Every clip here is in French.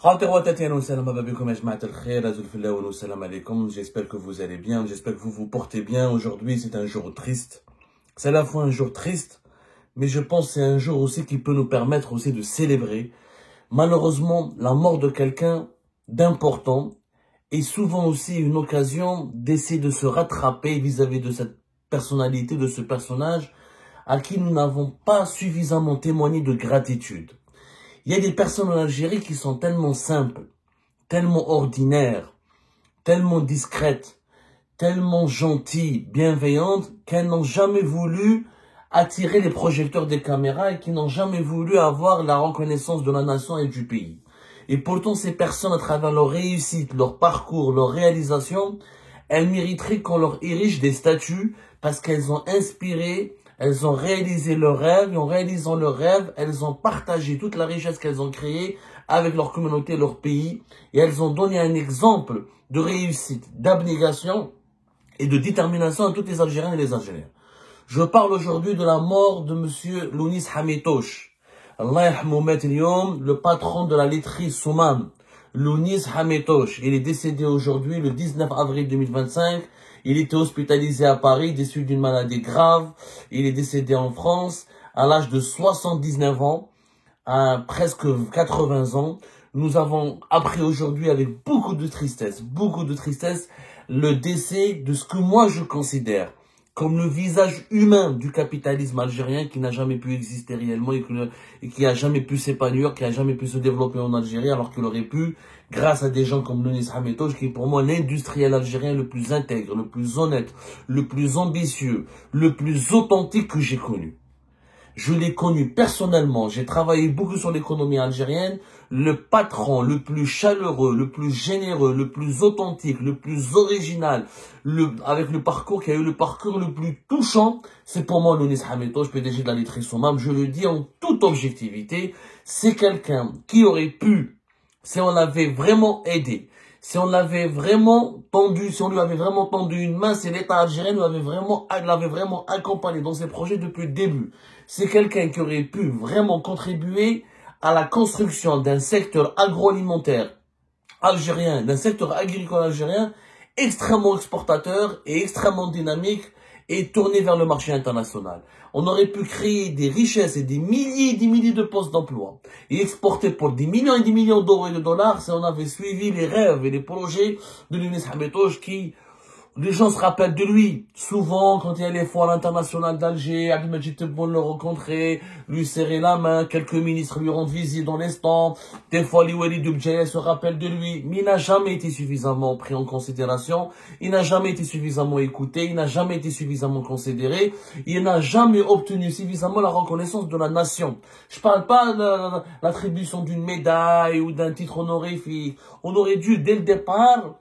J'espère que vous allez bien, j'espère que vous vous portez bien. Aujourd'hui, c'est un jour triste. C'est à la fois un jour triste, mais je pense que c'est un jour aussi qui peut nous permettre aussi de célébrer. Malheureusement, la mort de quelqu'un d'important est souvent aussi une occasion d'essayer de se rattraper vis-à-vis de cette personnalité, de ce personnage à qui nous n'avons pas suffisamment témoigné de gratitude. Il y a des personnes en Algérie qui sont tellement simples, tellement ordinaires, tellement discrètes, tellement gentilles, bienveillantes, qu'elles n'ont jamais voulu attirer les projecteurs des caméras et qui n'ont jamais voulu avoir la reconnaissance de la nation et du pays. Et pourtant, ces personnes, à travers leur réussite, leur parcours, leur réalisation, elles mériteraient qu'on leur érige des statues parce qu'elles ont inspiré, elles ont réalisé leurs rêves, et en réalisant leurs rêves, elles ont partagé toute la richesse qu'elles ont créée avec leur communauté, leur pays, et elles ont donné un exemple de réussite, d'abnégation et de détermination à tous les Algériens et les Algériennes. Je parle aujourd'hui de la mort de monsieur Lounis Hamitoche. Allah yarhamou le patron de la laiterie Soumam. Lounis Hamitoche. Il est décédé aujourd'hui, le 19 avril 2025. Il était hospitalisé à Paris, déçu d'une maladie grave. Il est décédé en France à l'âge de 79 ans, à presque 80 ans. Nous avons appris aujourd'hui avec beaucoup de tristesse, le décès de ce que moi je considère comme le visage humain du capitalisme algérien qui n'a jamais pu exister réellement et qui n'a jamais pu s'épanouir, qui n'a jamais pu se développer en Algérie alors qu'il aurait pu, grâce à des gens comme Lounis Hamitoche, qui est pour moi l'industriel algérien le plus intègre, le plus honnête, le plus ambitieux, le plus authentique que j'ai connu. Je l'ai connu personnellement, j'ai travaillé beaucoup sur l'économie algérienne, le patron le plus chaleureux, le plus généreux, le plus authentique, le plus original, avec le parcours qui a eu le parcours le plus touchant, c'est pour moi Lounis Hamitoche, PDG de la laiterie Soumam. Je le dis en toute objectivité, c'est quelqu'un qui aurait pu, si on l'avait vraiment aidé, si on l'avait vraiment tendu, si on lui avait vraiment tendu une main, si l'État algérien l'avait vraiment accompagné dans ses projets depuis le début. C'est quelqu'un qui aurait pu vraiment contribuer à la construction d'un secteur agroalimentaire algérien, d'un secteur agricole algérien extrêmement exportateur et extrêmement dynamique et tourné vers le marché international. On aurait pu créer des richesses et des milliers de postes d'emploi et exporter pour des millions et des millions d'euros et de dollars si on avait suivi les rêves et les projets de Lounis Hamitoche qui... Les gens se rappellent de lui. Souvent, quand il y a les foires internationales d'Alger, Abdelmajid Tebboune le rencontrer, lui serrer la main, quelques ministres lui rendent visite dans les stands. Des fois, les Walid Dubdjaïa se rappellent de lui. Mais il n'a jamais été suffisamment pris en considération. Il n'a jamais été suffisamment écouté. Il n'a jamais été suffisamment considéré. Il n'a jamais obtenu suffisamment la reconnaissance de la nation. Je parle pas de l'attribution d'une médaille ou d'un titre honorifique. On aurait dû, dès le départ,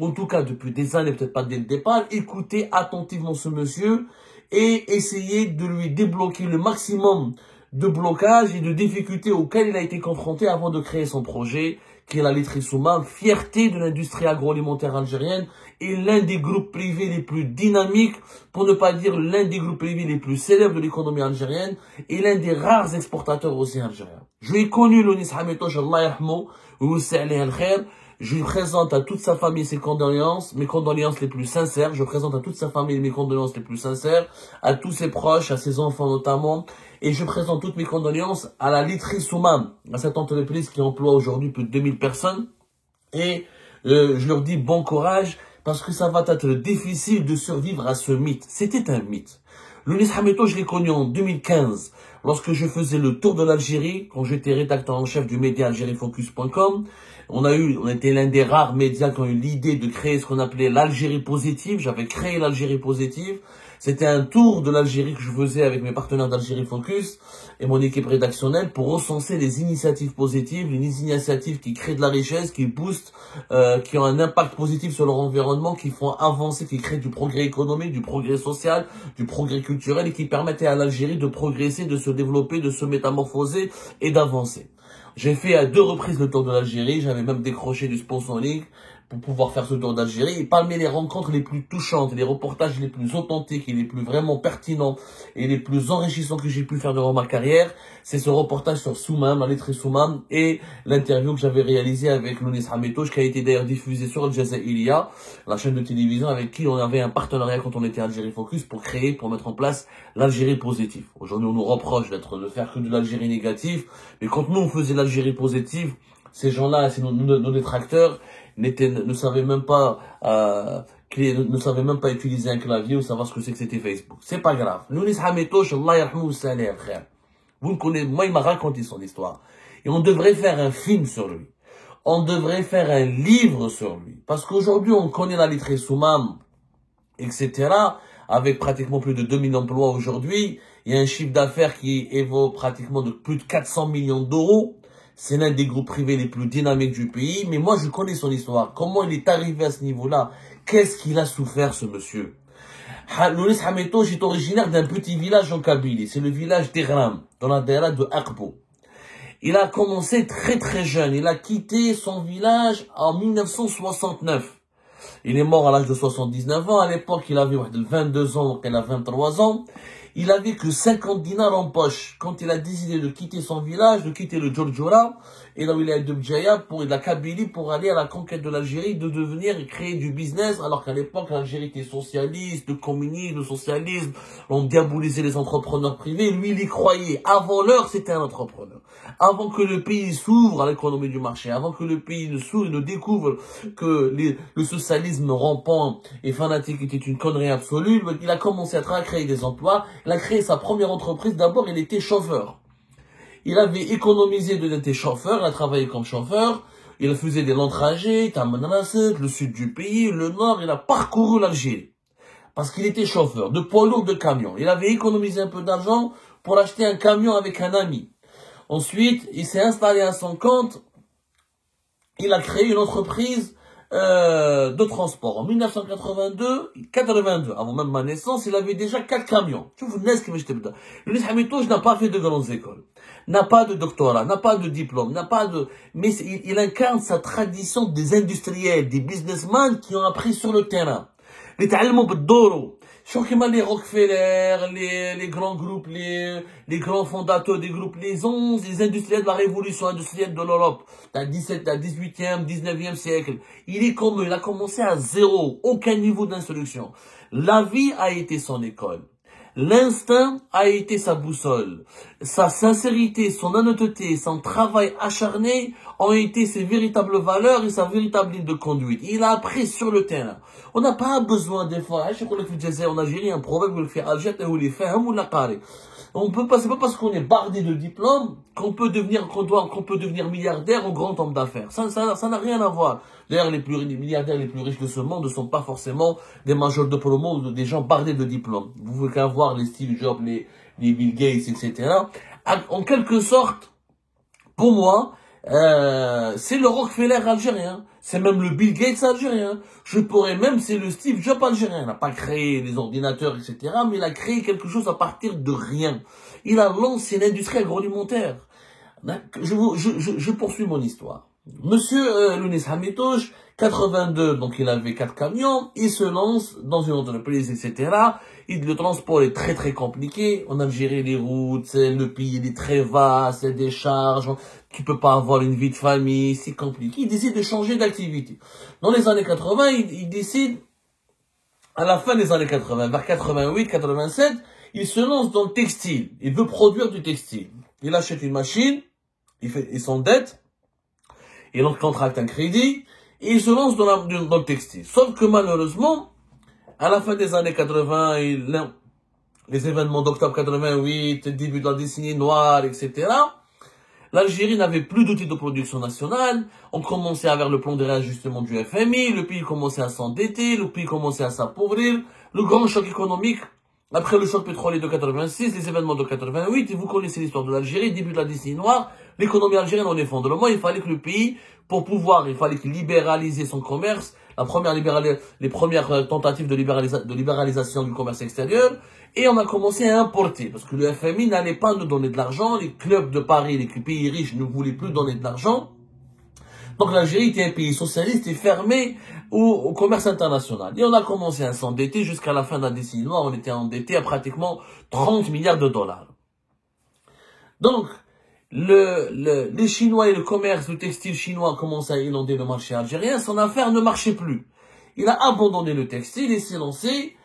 en tout cas depuis des années, peut-être pas dès le départ, écouter attentivement ce monsieur et essayer de lui débloquer le maximum de blocages et de difficultés auxquelles il a été confronté avant de créer son projet, qui est la laiterie Soumam, fierté de l'industrie agroalimentaire algérienne et l'un des groupes privés les plus dynamiques, pour ne pas dire l'un des groupes privés les plus célèbres de l'économie algérienne et l'un des rares exportateurs aussi algériens. Je l'ai connu, Lounis Hamitoche, Allah yarhamou, ou alayhi al-khair. Je lui présente à toute sa famille ses condoléances, mes condoléances les plus sincères. Je présente à toute sa famille mes condoléances les plus sincères, à tous ses proches, à ses enfants notamment. Et je présente toutes mes condoléances à la laiterie Soumam, à cette entreprise qui emploie aujourd'hui plus de 2000 personnes. Et je leur dis bon courage, parce que ça va être difficile de survivre à ce mythe. C'était un mythe. Lounis Hamitoche, je l'ai connu en 2015, lorsque je faisais le tour de l'Algérie, quand j'étais rédacteur en chef du média algeriefocus.com. On était l'un des rares médias qui ont eu l'idée de créer ce qu'on appelait l'Algérie positive. J'avais créé l'Algérie positive. C'était un tour de l'Algérie que je faisais avec mes partenaires d'Algérie Focus et mon équipe rédactionnelle pour recenser les initiatives positives, les initiatives qui créent de la richesse, qui boostent, qui ont un impact positif sur leur environnement, qui font avancer, qui créent du progrès économique, du progrès social, du progrès culturel et qui permettaient à l'Algérie de progresser, de se développer, de se métamorphoser et d'avancer. J'ai fait à 2 reprises le tour de l'Algérie, j'avais même décroché du sponsoring pour pouvoir faire ce tour d'Algérie. Et parmi les rencontres les plus touchantes, les reportages les plus authentiques et les plus vraiment pertinents et les plus enrichissants que j'ai pu faire durant ma carrière, c'est ce reportage sur Soumam, la lettré Soumam, et l'interview que j'avais réalisée avec Lounis Hametouche, qui a été d'ailleurs diffusée sur Al Jazaïria, la chaîne de télévision avec qui on avait un partenariat quand on était Algérie Focus pour mettre en place l'Algérie positive. Aujourd'hui, on nous reproche de faire que de l'Algérie négative, mais quand nous on faisait l'Algérie positive, ces gens-là, nos détracteurs, ne savaient même pas utiliser un clavier ou savoir ce que c'est que c'était Facebook. C'est pas grave. Lounis Hametouche, Allah yarhamou salam, frère. Vous ne connaissez, moi, il m'a raconté son histoire. Et on devrait faire un film sur lui. On devrait faire un livre sur lui. Parce qu'aujourd'hui, on connaît la lettré Soumam, etc., avec pratiquement plus de 2000 emplois aujourd'hui. Il y a un chiffre d'affaires qui évoque pratiquement de plus de 400 millions d'euros. C'est l'un des groupes privés les plus dynamiques du pays. Mais moi, je connais son histoire. Comment il est arrivé à ce niveau-là? Qu'est-ce qu'il a souffert, ce monsieur? Lounis Hametouche est originaire d'un petit village en Kabylie. C'est le village d'Igram, dans la daïra de Akbo. Il a commencé très très jeune. Il a quitté son village en 1969. Il est mort à l'âge de 79 ans. À l'époque, il avait 22 ans, donc il a 23 ans. Il avait que 50 dinars en poche. Quand il a décidé de quitter son village, de quitter le Djordjoura, et là où il est de Bdjaya, pour la Kabylie, pour aller à la conquête de l'Algérie, de devenir et créer du business, alors qu'à l'époque, l'Algérie était socialiste, le communisme, le socialisme, on diabolisait les entrepreneurs privés. Lui, il y croyait. Avant l'heure, c'était un entrepreneur. Avant que le pays s'ouvre à l'économie du marché, avant que le pays ne découvre que le socialisme rampant et fanatique était une connerie absolue, il a commencé à créer des emplois. Il a créé sa première entreprise. D'abord, il était chauffeur. Il avait économisé d'être chauffeur, il a travaillé comme chauffeur, il faisait des longs trajets, le sud du pays, le nord, il a parcouru l'Algérie. Parce qu'il était chauffeur, de poids lourd de camion. Il avait économisé un peu d'argent pour acheter un camion avec un ami. Ensuite, il s'est installé à son compte, il a créé une entreprise de transport. En 1982, avant même ma naissance, il avait déjà 4 camions. Lounis Hametouche n'a pas fait de grandes écoles, n'a pas de doctorat, n'a pas de diplôme, mais il incarne sa tradition des industriels, des businessmen qui ont appris sur le terrain. Les تعلموا بالدورو. شو كيما les Rockefeller, les grands groupes, les grands fondateurs des groupes, les 11, les industriels de la révolution industrielle de l'Europe, à 18e, 19e siècle. Il a commencé à zéro, aucun niveau d'instruction. La vie a été son école. L'instinct a été sa boussole. Sa sincérité, son honnêteté, son travail acharné ont été ses véritables valeurs et sa véritable ligne de conduite. Il a appris sur le terrain. On n'a pas besoin d'efforts. Je crois que en Algérie, un problème où il fait Algérie ou les fait ou la carré. On peut pas, c'est pas parce qu'on est bardé de diplômes qu'on peut devenir milliardaire ou grand homme d'affaires. Ça n'a rien à voir. D'ailleurs, les milliardaires les plus riches de ce monde ne sont pas forcément des majors de promo ou des gens bardés de diplômes. Vous pouvez qu'à voir les Steve Jobs, les Bill Gates, etc. En quelque sorte, pour moi, c'est le Rockefeller algérien. C'est même le Bill Gates algérien. Je pourrais même, c'est le Steve Jobs algérien. Il n'a pas créé les ordinateurs, etc. Mais il a créé quelque chose à partir de rien. Il a lancé l'industrie agroalimentaire. Je poursuis mon histoire. Monsieur Lounis Hametouche, 82, donc il avait 4 camions, il se lance dans une entreprise, etc. Le transport est très très compliqué. En Algérie, les routes, le pays il est très vaste, c'est des charges, tu peux pas avoir une vie de famille, c'est compliqué. Il décide de changer d'activité. Dans les années 80, il décide, à la fin des années 80, vers 88, 87, il se lance dans le textile. Il veut produire du textile. Il achète une machine, il s'endette, il contracte un crédit, et il se lance dans le textile. Sauf que malheureusement, à la fin des années 80, les événements d'octobre 88, début de la décennie noire, etc., l'Algérie n'avait plus d'outils de production nationale, on commençait à vers le plan de réajustement du FMI, le pays commençait à s'endetter, le pays commençait à s'appauvrir, le grand choc économique, après le choc pétrolier de 86, les événements de 88, et vous connaissez l'histoire de l'Algérie, début de la décennie noire, l'économie algérienne en effondrement, il fallait que le pays, il fallait qu'il libéralise son commerce, les premières tentatives de libéralisation du commerce extérieur, et on a commencé à importer, parce que le FMI n'allait pas nous donner de l'argent, les clubs de Paris, les pays riches ne voulaient plus donner de l'argent. Donc l'Algérie était un pays socialiste et fermé au commerce international. Et on a commencé à s'endetter jusqu'à la fin de la décennie noire. On était endetté à pratiquement 30 milliards de dollars. Donc, les Chinois et le commerce, le textile chinois commencent à inonder le marché algérien. Son affaire ne marchait plus. Il a abandonné le textile et s'est lancé,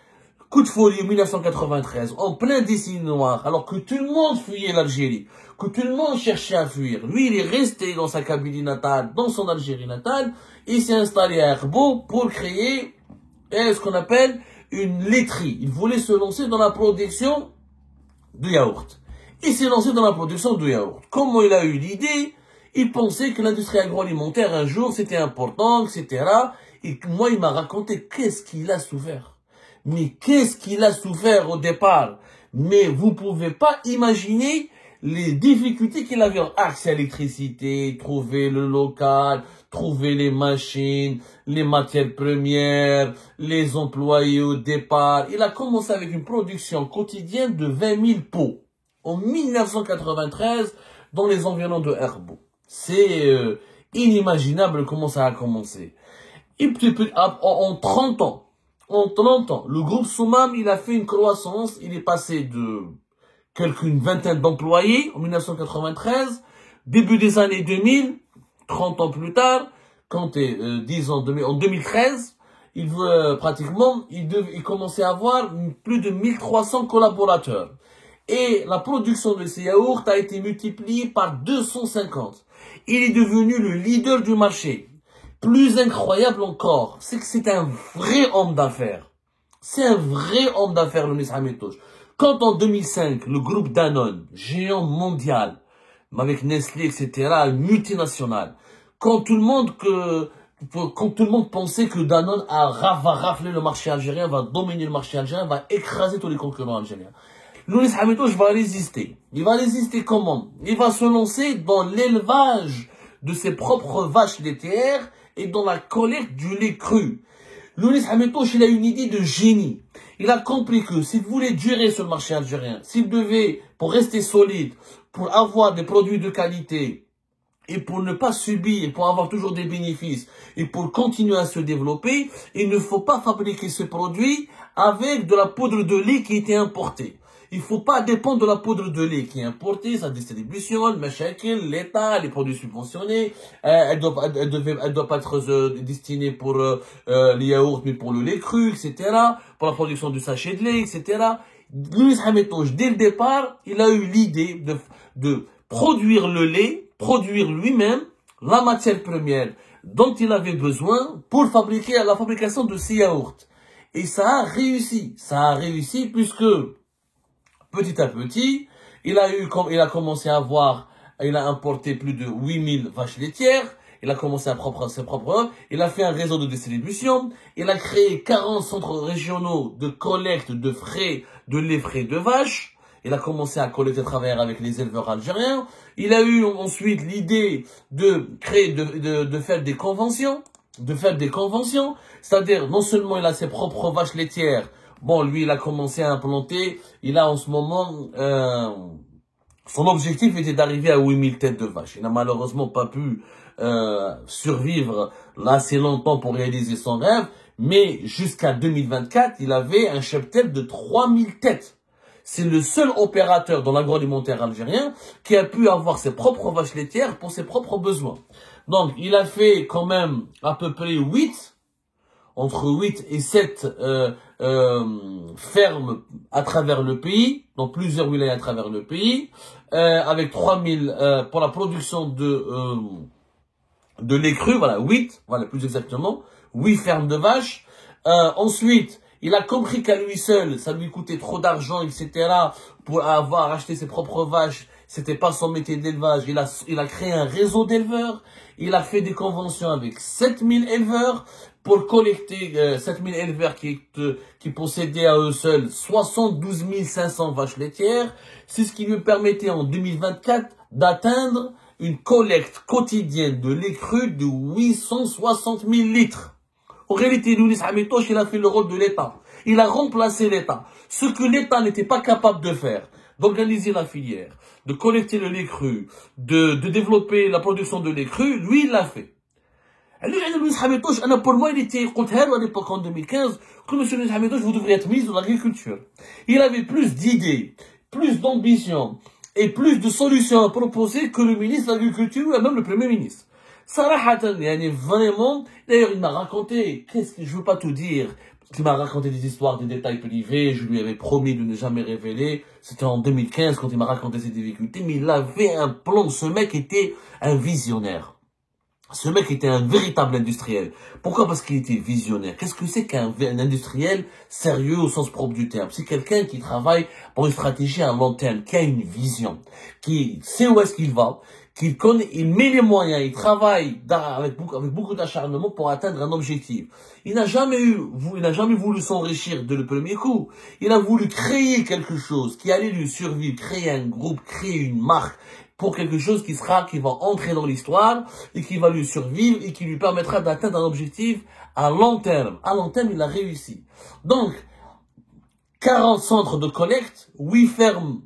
coup de folie en 1993, en plein décennie noire, alors que tout le monde fuyait l'Algérie, que tout le monde cherchait à fuir. Lui, il est resté dans sa Kabylie natale, dans son Algérie natale, et s'est installé à Herbo pour créer ce qu'on appelle une laiterie. Il voulait se lancer dans la production de yaourt. Il s'est lancé dans la production de yaourt. Comment il a eu l'idée? Il pensait que l'industrie agroalimentaire, un jour, c'était important, etc. Et moi, il m'a raconté qu'est-ce qu'il a souffert. Mais qu'est-ce qu'il a souffert au départ? Mais vous pouvez pas imaginer les difficultés qu'il avait. Accès à l'électricité, trouver le local, trouver les machines, les matières premières, les employés au départ. Il a commencé avec une production quotidienne de 20 000 pots en 1993 dans les environs de Herbo. C'est inimaginable comment ça a commencé. Et en 30 ans, le groupe Soumam, il a fait une croissance. Il est passé de une vingtaine d'employés en 1993, début des années 2000, 30 ans plus tard, en 2013, il commençait à avoir plus de 1300 collaborateurs. Et la production de ces yaourts a été multipliée par 250. Il est devenu le leader du marché. Plus incroyable encore, c'est que c'est un vrai homme d'affaires. C'est un vrai homme d'affaires, le Lounis Hamid-Touch. Quand en 2005, le groupe Danone, géant mondial, avec Nestlé, etc., multinational, quand tout le monde pensait que Danone va rafler le marché algérien, va dominer le marché algérien, va écraser tous les concurrents algériens. Lounis Hamid-Touch va résister. Il va résister comment? Il va se lancer dans l'élevage de ses propres vaches laitières et dans la collecte du lait cru. Lounis Hamid-Touch, il a une idée de génie. Il a compris que s'il voulait durer sur le marché algérien, s'il devait, pour rester solide, pour avoir des produits de qualité, et pour ne pas subir, pour avoir toujours des bénéfices, et pour continuer à se développer, il ne faut pas fabriquer ce produit avec de la poudre de lait qui était importée. Il ne faut pas dépendre de la poudre de lait qui est importée, sa distribution, le machakil, l'État, les produits subventionnés. Elle doit pas être destinée pour les yaourts, mais pour le lait cru, etc. Pour la production du sachet de lait, etc. Lounis Hamid-Touch, dès le départ, il a eu l'idée de produire le lait, produire lui-même la matière première dont il avait besoin pour fabriquer la fabrication de ces yaourts. Et ça a réussi. Ça a réussi puisque petit à petit, il a importé plus de 8000 vaches laitières, il a commencé ses propres, il a fait un réseau de distribution, il a créé 40 centres régionaux de collecte de lait frais de vaches, il a commencé à collecter à travers avec les éleveurs algériens, il a eu ensuite l'idée de faire des conventions, c'est-à-dire non seulement il a ses propres vaches laitières. Bon, lui, il a commencé à implanter, il a en ce moment, son objectif était d'arriver à 8000 têtes de vaches. Il n'a malheureusement pas pu survivre assez longtemps pour réaliser son rêve, mais jusqu'à 2024, il avait un cheptel de 3000 têtes. C'est le seul opérateur dans l'agroalimentaire algérien qui a pu avoir ses propres vaches laitières pour ses propres besoins. Donc, il a fait quand même à peu près entre 8 et 7 fermes à travers le pays, dans plusieurs wilayas à travers le pays, avec 3000 pour la production de lait cru, voilà, 8, voilà, plus exactement, 8 fermes de vaches. Ensuite, il a compris qu'à lui seul, ça lui coûtait trop d'argent, etc., pour avoir acheté ses propres vaches. C'était pas son métier d'élevage. Il a créé un réseau d'éleveurs. Il a fait des conventions avec 7000 éleveurs pour collecter 7000 éleveurs qui possédaient à eux seuls 72 500 vaches laitières. C'est ce qui lui permettait en 2024 d'atteindre une collecte quotidienne de lait cru de 860 000 litres. En réalité, Lounis Hamid-Touch, il a fait le rôle de l'État. Il a remplacé l'État. Ce que l'État n'était pas capable de faire, d'organiser la filière, de collecter le lait cru, de développer la production de lait cru, lui, il l'a fait. Pour moi, il était à l'époque en 2015, que M. Louis Hamidouche, vous devriez être ministre de l'Agriculture. Il avait plus d'idées, plus d'ambition et plus de solutions à proposer que le ministre de l'Agriculture et même le Premier ministre. Sarahatan, vraiment, d'ailleurs, il m'a raconté, je veux pas tout dire, parce qu'il m'a raconté des histoires, des détails privés, je lui avais promis de ne jamais révéler, c'était en 2015 quand il m'a raconté ses difficultés, mais il avait un plan, ce mec était un visionnaire. Ce mec était un véritable industriel. Pourquoi? Parce qu'il était visionnaire. Qu'est-ce que c'est qu'un industriel sérieux au sens propre du terme? C'est quelqu'un qui travaille pour une stratégie à long terme, qui a une vision, qui sait où est-ce qu'il va, qui connaît, il met les moyens, il travaille avec beaucoup d'acharnement pour atteindre un objectif. Il n'a jamais voulu s'enrichir de le premier coup. Il a voulu créer quelque chose qui allait lui survivre, créer un groupe, créer une marque, pour quelque chose qui va entrer dans l'histoire et qui va lui survivre et qui lui permettra d'atteindre un objectif à long terme. À long terme, il a réussi. Donc, 40 centres de collecte, 8 fermes,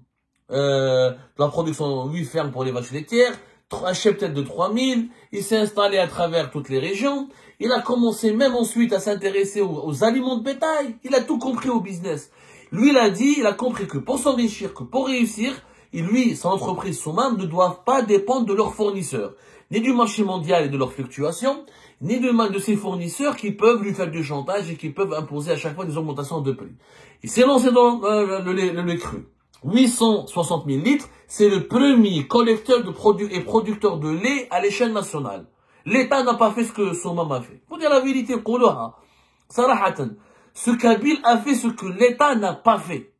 la production, 8 fermes pour les vaches laitières, un cheptel de 3000, il s'est installé à travers toutes les régions, il a commencé même ensuite à s'intéresser aux aliments de bétail, il a tout compris au business. Lui, il a compris que pour s'enrichir, que pour réussir, et lui, son entreprise Soumam ne doivent pas dépendre de leurs fournisseurs, ni du marché mondial et de leurs fluctuations, ni de ses fournisseurs qui peuvent lui faire du chantage et qui peuvent imposer à chaque fois des augmentations de prix. Il s'est lancé dans le lait cru. 860 000 litres, c'est le premier collecteur de produits et producteur de lait à l'échelle nationale. L'État n'a pas fait ce que Soumam a fait. Pour dire la vérité, Sarahatan, ce Kabyle a fait ce que l'État n'a pas fait.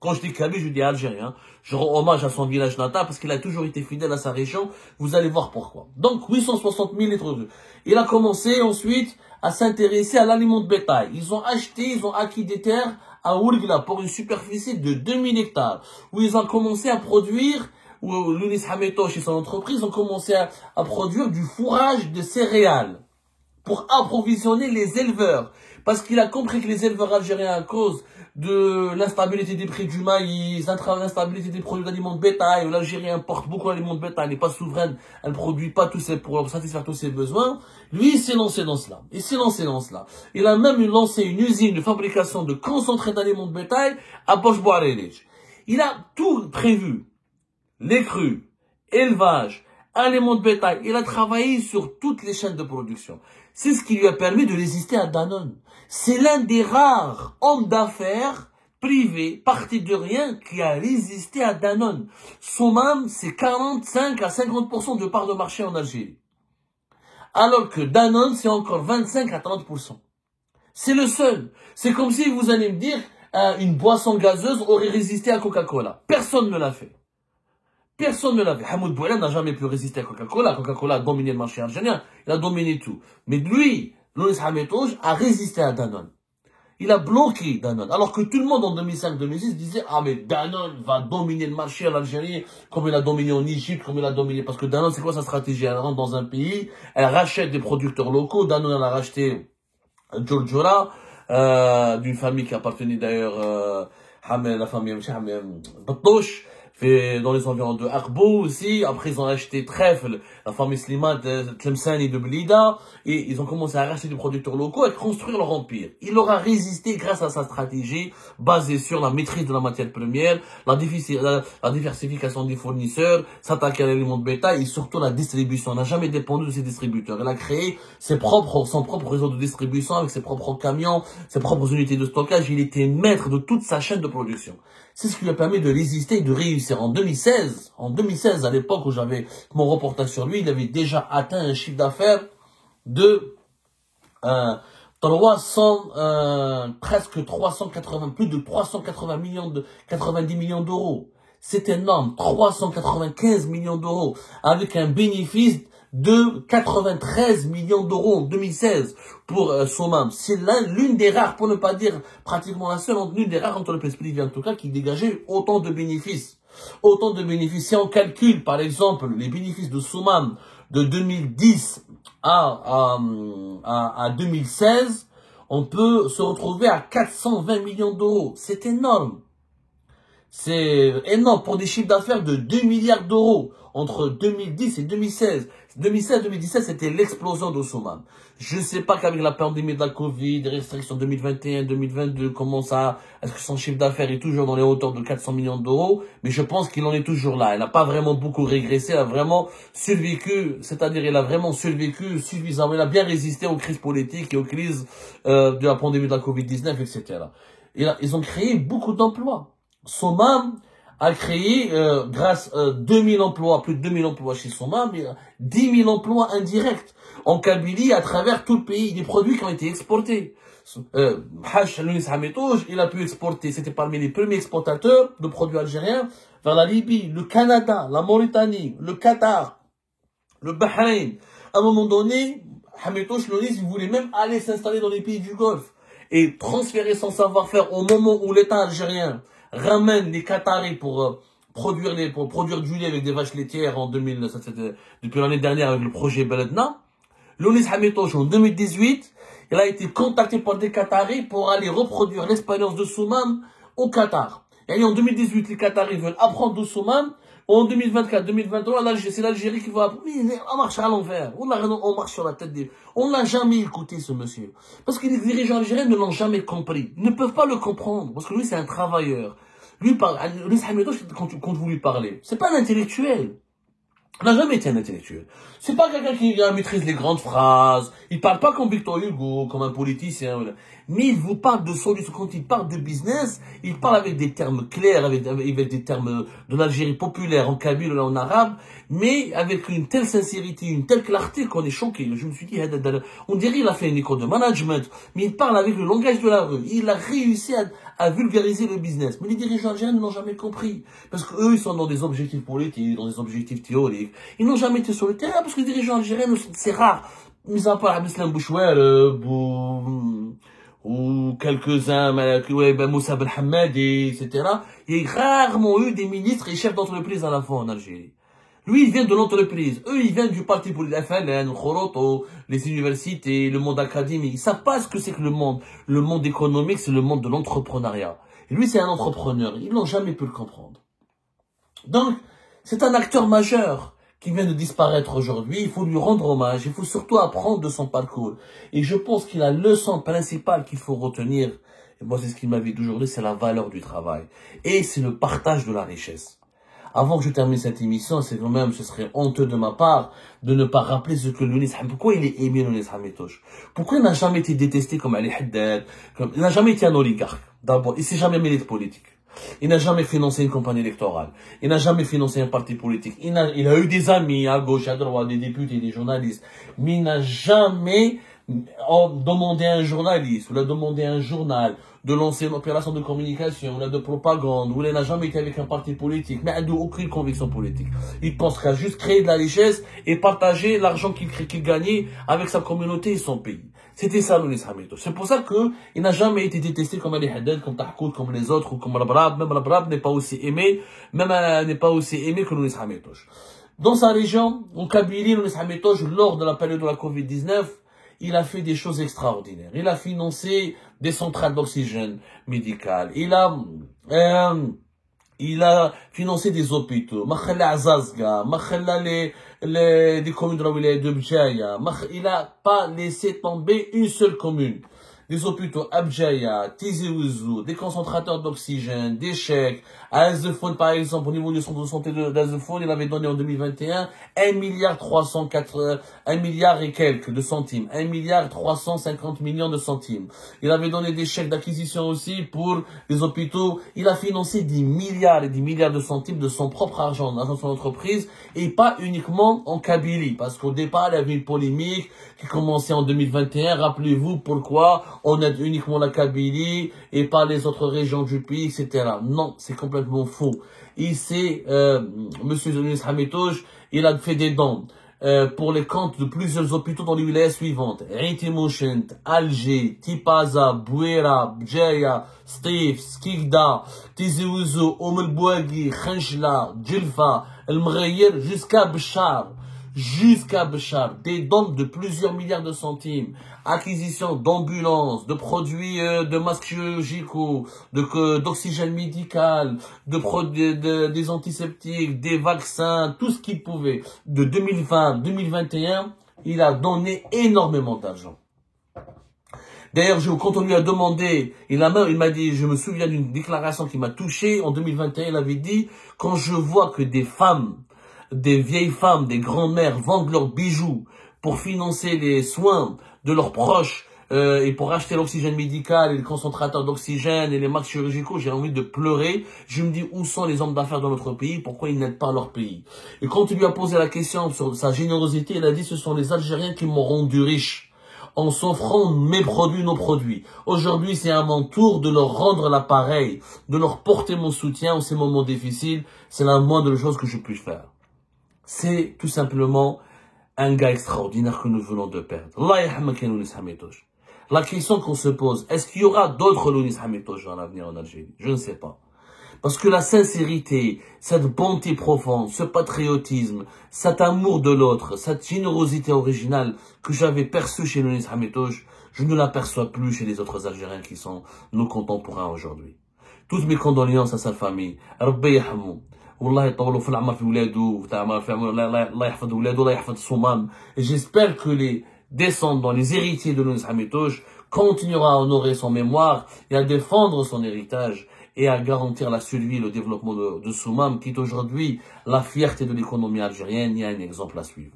Quand je dis Kabyle, je dis algérien. Je rends hommage à son village natal parce qu'il a toujours été fidèle à sa région. Vous allez voir pourquoi. Donc, 860 000 litres d'eau. Il a commencé ensuite à s'intéresser à l'aliment de bétail. Ils ont acquis des terres à Oulgla pour une superficie de 2000 hectares. Où ils ont commencé à produire, où Louis Hamidouche et son entreprise ont commencé à produire du fourrage de céréales pour approvisionner les éleveurs. Parce qu'il a compris que les éleveurs algériens, à cause de l'instabilité des prix du maïs, l'instabilité des produits d'aliments de bétail, où l'Algérie importe beaucoup d'aliments de bétail, elle n'est pas souveraine, elle ne produit pas pour satisfaire tous ses besoins, lui, il s'est lancé dans cela. Il a même lancé une usine de fabrication de concentré d'aliments de bétail à Bosch-Bois-Rélich. Il a tout prévu. Les crus, élevage, aliments de bétail. Il a travaillé sur toutes les chaînes de production. C'est ce qui lui a permis de résister à Danone. C'est l'un des rares hommes d'affaires privés, partis de rien, qui a résisté à Danone. Soumam, c'est 45 à 50% de part de marché en Algérie. Alors que Danone, c'est encore 25 à 30%. C'est le seul. C'est comme si vous allez me dire, une boisson gazeuse aurait résisté à Coca-Cola. Personne ne l'a fait. Personne ne l'avait. Hamoud Bouhelab n'a jamais pu résister à Coca-Cola. Coca-Cola a dominé le marché algérien. Il a dominé tout. Mais lui, Louis Hamidouche, a résisté à Danone. Il a bloqué Danone. Alors que tout le monde en 2005-2006 disait, ah mais Danone va dominer le marché à l'Algérie, comme il a dominé en Égypte, comme il a dominé. Parce que Danone, c'est quoi sa stratégie? Elle rentre dans un pays, elle rachète des producteurs locaux. Danone, elle a racheté Djordjora, d'une famille qui appartenait d'ailleurs, la famille Batouche, dans les environs de Arbo aussi. Après, ils ont acheté Trèfle, la famille Slimane, Tlemceni de Blida, et ils ont commencé à racheter des producteurs locaux et construire leur empire. Il leur a résisté grâce à sa stratégie basée sur la maîtrise de la matière première, la diversification des fournisseurs, s'attaquer à l'aliment de bétail et surtout la distribution. On n'a jamais dépendu de ses distributeurs. Elle a créé son propre réseau de distribution avec ses propres camions, ses propres unités de stockage. Il était maître de toute sa chaîne de production. C'est ce qui lui a permis de résister et de réussir. En 2016, à l'époque où j'avais mon reportage sur lui, il avait déjà atteint un chiffre d'affaires de plus de 90 millions d'euros. C'est énorme, 395 millions d'euros, avec un bénéfice de 93 millions d'euros en 2016 pour Soumam. C'est l'une des rares, pour ne pas dire pratiquement la seule, l'une des rares entreprises privées en tout cas qui dégageait autant de bénéfices. Si on calcule par exemple les bénéfices de Soumam de 2010 à 2016, on peut se retrouver à 420 millions d'euros. C'est énorme. C'est énorme pour des chiffres d'affaires de 2 milliards d'euros entre 2010 et 2016. 2016-2017, c'était l'explosion d'Ossouman. Je ne sais pas qu'avec la pandémie de la Covid, les restrictions 2021-2022, comment ça, est-ce que son chiffre d'affaires est toujours dans les hauteurs de 400 millions d'euros, mais je pense qu'il en est toujours là. Il n'a pas vraiment beaucoup régressé, il a vraiment survécu, c'est-à-dire il a vraiment survécu suffisamment, il a bien résisté aux crises politiques et aux crises de la pandémie de la Covid-19, etc. Ils ont créé beaucoup d'emplois. Somam a créé, grâce à 2000 emplois, plus de 2000 emplois chez Somam, 10 000 emplois indirects en Kabylie à travers tout le pays, des produits qui ont été exportés. Lounis Hametouj, il a pu exporter, c'était parmi les premiers exportateurs de produits algériens vers la Libye, le Canada, la Mauritanie, le Qatar, le Bahreïn. À un moment donné, Hametouj, Lounis, il voulait même aller s'installer dans les pays du Golfe et transférer son savoir-faire au moment où l'État algérien ramène les Qataris pour produire du lait avec des vaches laitières en 2000, depuis l'année dernière avec le projet Beledna. Lounis Hametouj, en 2018, il a été contacté par des Qataris pour aller reproduire l'expérience de Soumam au Qatar. Et en 2018, les Qataris veulent apprendre de Soumam. En 2024-2023, c'est l'Algérie qui va apprendre. Mais on marche à l'envers. On marche sur la tête des... On l'a jamais écouté, ce monsieur. Parce que les dirigeants algériens ne l'ont jamais compris. Ils ne peuvent pas le comprendre. Parce que lui, c'est un travailleur. Lui, quand vous lui parlez, c'est pas un intellectuel. Il n'a jamais été un intellectuel. C'est pas quelqu'un qui maîtrise les grandes phrases. Il parle pas comme Victor Hugo, comme un politicien. Mais il vous parle de solutions. Quand il parle de business, il parle avec des termes clairs, avec des termes de l'Algérie populaire, en kabyle ou en arabe, mais avec une telle sincérité, une telle clarté qu'on est choqué. Je me suis dit, on dirait qu'il a fait une école de management, mais il parle avec le langage de la rue. Il a réussi à vulgariser le business. Mais les dirigeants algériens ne l'ont jamais compris. Parce qu'eux, ils sont dans des objectifs politiques, dans des objectifs théoriques. Ils n'ont jamais été sur le terrain, parce que les dirigeants algériens, c'est rare. Mis à part Abdeslam Bouchouel, ou quelques-uns, Moussa Ben Hammadi, etc. Il y a rarement eu des ministres et chefs d'entreprise à la fois en Algérie. Lui, il vient de l'entreprise. Eux, ils viennent du parti politique, FLN, le Khoroto, les universités, le monde académique. Ils savent pas ce que c'est que le monde. Le monde économique, c'est le monde de l'entrepreneuriat. Et lui, c'est un entrepreneur. Ils n'ont jamais pu le comprendre. Donc, c'est un acteur majeur qui vient de disparaître aujourd'hui. Il faut lui rendre hommage. Il faut surtout apprendre de son parcours. Et je pense que la leçon principale qu'il faut retenir, et moi, c'est ce qu'il m'avait toujours dit, c'est la valeur du travail. Et c'est le partage de la richesse. Avant que je termine cette émission, c'est quand même, ce serait honteux de ma part de ne pas rappeler ce que Lounis Hametouj, pourquoi il est aimé Lounis Hametouj. Pourquoi il n'a jamais été détesté comme Ali Haddad, il n'a jamais été un oligarque. D'abord, il s'est jamais mêlé de politique. Il n'a jamais financé une campagne électorale. Il n'a jamais financé un parti politique. Il a eu des amis à gauche, à droite, des députés, des journalistes. Mais il n'a jamais demandé à un journaliste, ou l'a demandé à un journal, de lancer une opération de communication, ou de propagande, ou il n'a jamais été avec un parti politique, mais il n'a aucune conviction politique. Il pense qu'à juste créer de la richesse et partager l'argent qu'il gagnait avec sa communauté et son pays. C'était ça, Lounis Hametouj. C'est pour ça qu'il n'a jamais été détesté comme Ali Haddad, comme Tahkout, comme les autres, ou comme Rabrab. Même Rabrab n'est pas aussi aimé, n'est pas aussi aimé que Lounis Hametouj. Dans sa région, en Kabylie, Lounis Hametouj, lors de la période de la Covid-19, il a fait des choses extraordinaires. Il a financé des centrales d'oxygène médicales. Il a financé des hôpitaux. Makhalla Azazga, Makhalla des communes de la wilaya de Bjaya. Il n'a pas laissé tomber une seule commune. Des hôpitaux à Bjaya, Tizi Ouzou, des concentrateurs d'oxygène, des chèques. À Azefone, par exemple, au niveau du centre de santé d'Azefone, il avait donné en 2021 1 milliard et quelques de centimes. 1 milliard 350 millions de centimes. Il avait donné des chèques d'acquisition aussi pour les hôpitaux. Il a financé des milliards et des milliards de centimes de son propre argent dans son entreprise et pas uniquement en Kabylie. Parce qu'au départ, il y avait une polémique qui commençait en 2021. Rappelez-vous pourquoi on aide uniquement la Kabylie et pas les autres régions du pays, etc. Non, c'est complètement faux. Ici, Monsieur Lounis Hametouj, il a fait des dons pour les comptes de plusieurs hôpitaux dans les wilayas suivantes. Aïti Mouchent, Alger, Tipaza, Bouera, Bjaya, Stif, Skikda, Tizi Ouzou, El Bouagui, Khenchla, Djilfa, El Mghayir, jusqu'à Bchar. jusqu'à Béchar, des dons de plusieurs milliards de centimes, acquisition d'ambulances, de produits de masques chirurgicaux, d'oxygène médical, des antiseptiques, des vaccins, tout ce qu'il pouvait. De 2020 à 2021, il a donné énormément d'argent. D'ailleurs, quand on lui a demandé, il m'a dit, je me souviens d'une déclaration qui m'a touché, en 2021, il avait dit, quand je vois que des femmes, des vieilles femmes, des grands-mères vendent leurs bijoux pour financer les soins de leurs proches, et pour acheter l'oxygène médical et les concentrateurs d'oxygène et les masques chirurgicaux, j'ai envie de pleurer. Je me dis, où sont les hommes d'affaires dans notre pays? Pourquoi ils n'aident pas leur pays? Et quand il lui a posé la question sur sa générosité, il a dit, ce sont les Algériens qui m'ont rendu riche en s'offrant mes produits, nos produits. Aujourd'hui, c'est à mon tour de leur rendre l'appareil, de leur porter mon soutien en ces moments difficiles. C'est la moindre chose que je puisse faire. C'est tout simplement un gars extraordinaire que nous venons de perdre. Allah yahmak Lounis Hamidouche. La question qu'on se pose, est-ce qu'il y aura d'autres Lounis Hamidouche dans l'avenir en Algérie? Je ne sais pas. Parce que la sincérité, cette bonté profonde, ce patriotisme, cet amour de l'autre, cette générosité originale que j'avais perçue chez Lounis Hamidouche, je ne l'aperçois plus chez les autres Algériens qui sont nos contemporains aujourd'hui. Toutes mes condoléances à sa famille. Rabbi yahmou. والله يطولوا في العمر في ولاده الله يحفظ ولاده الله يحفظ Soumam. Et j'espère que les descendants, les héritiers de Lounis Hamidouche continueront à honorer son mémoire et à défendre son héritage et à garantir la survie et le développement de Soumam, qui est aujourd'hui la fierté de l'économie algérienne. Il y a un exemple à suivre.